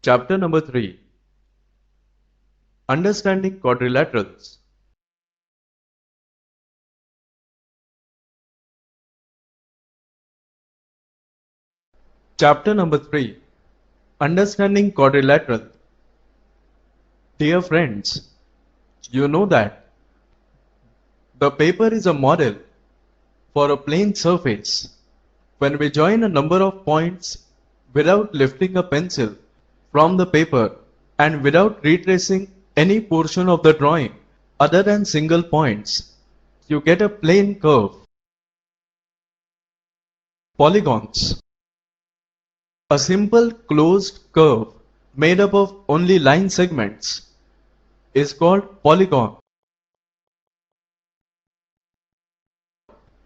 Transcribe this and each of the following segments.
Chapter number 3. Understanding Quadrilaterals. Chapter number 3. Understanding Quadrilateral. Dear friends, you know that the paper is a model for a plane surface. When we join a number of points without lifting a pencil from the paper and without retracing any portion of the drawing other than single points, you get a plane curve. Polygons. A simple closed curve made up of only line segments is called polygon.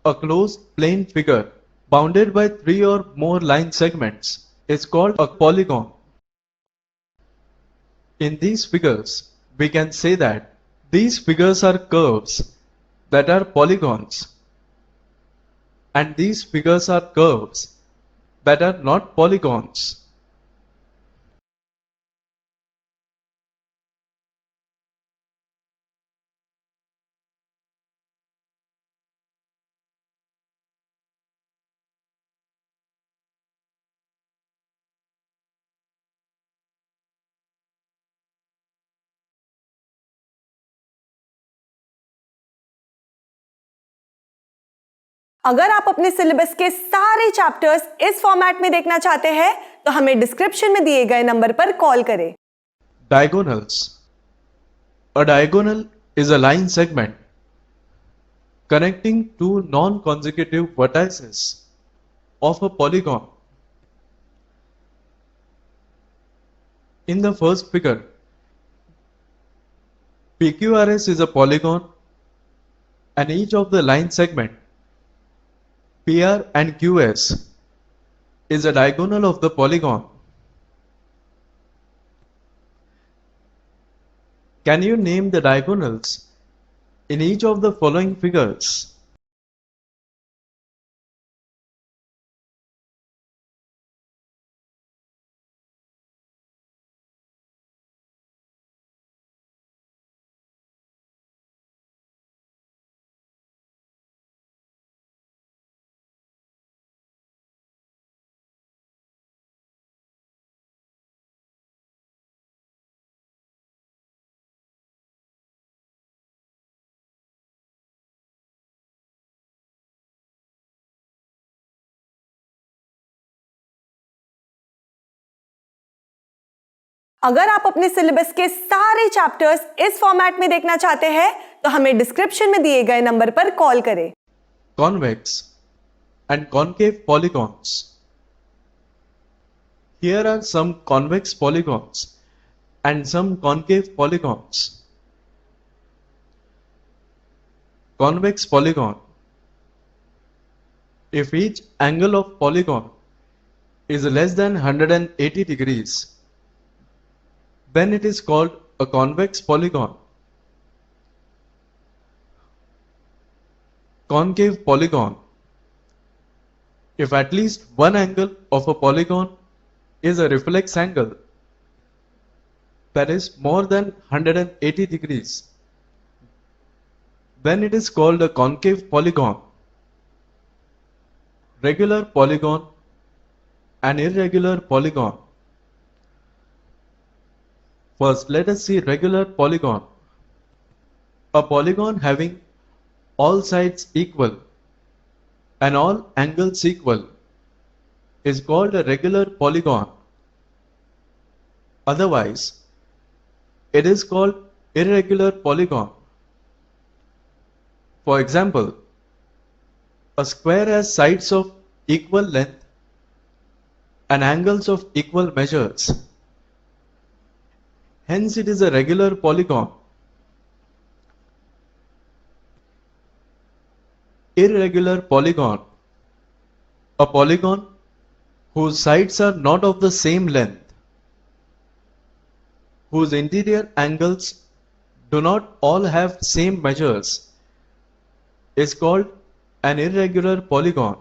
A closed plane figure bounded by 3 or more line segments is called a polygon. In these figures, we can say that these figures are curves that are polygons, and these figures are curves that are not polygons. अगर आप अपने syllabus के सारे chapters इस format में देखना चाहते हैं तो हमें डिस्क्रिप्शन में दिए गए नंबर पर कॉल करें। Diagonals. A diagonal is a line segment connecting two non-consecutive vertices of a polygon. In the first figure, PQRS is a polygon and each of the line segment PR and QS is a diagonal of the polygon. Can you name the diagonals in each of the following figures? अगर आप अपने syllabus के सारे chapters इस format में देखना चाहते हैं तो हमें डिस्क्रिप्शन में दिए गए नंबर पर कॉल करें। Convex and concave polygons. Here are some convex polygons and some concave polygons. Convex polygon. If each angle of polygon is less than 180 degrees, then it is called a convex polygon. Concave polygon. If at least one angle of a polygon is a reflex angle that is more than 180 degrees, then it is called a concave polygon. Regular polygon and irregular polygon. First, let us see regular polygon. A polygon having all sides equal and all angles equal is called a regular polygon. Otherwise, it is called irregular polygon. For example, a square has sides of equal length and angles of equal measures. Hence, it is a regular polygon. Irregular polygon. A polygon whose sides are not of the same length, whose interior angles do not all have same measures, is called an irregular polygon.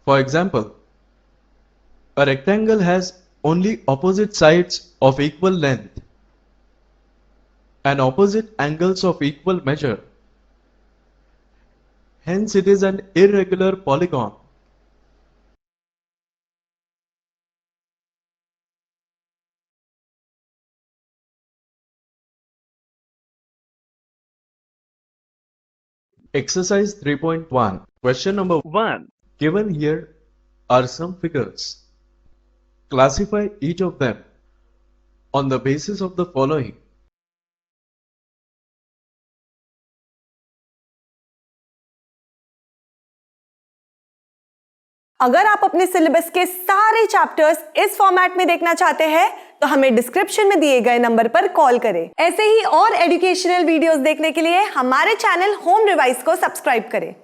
For example, A rectangle has only opposite sides of equal length and opposite angles of equal measure. Hence, it is an irregular polygon. Exercise 3.1. Question number 1. given here are some figures. Classify each of them on the basis of the following. अगर आप अपने syllabus के सारे chapters इस format में देखना चाहते हैं तो हमें डिस्क्रिप्शन में दिए गए नंबर पर कॉल करें। ऐसे ही और एजुकेशनल वीडियोस देखने के लिए हमारे चैनल होम रिवाइज को सब्सक्राइब करें।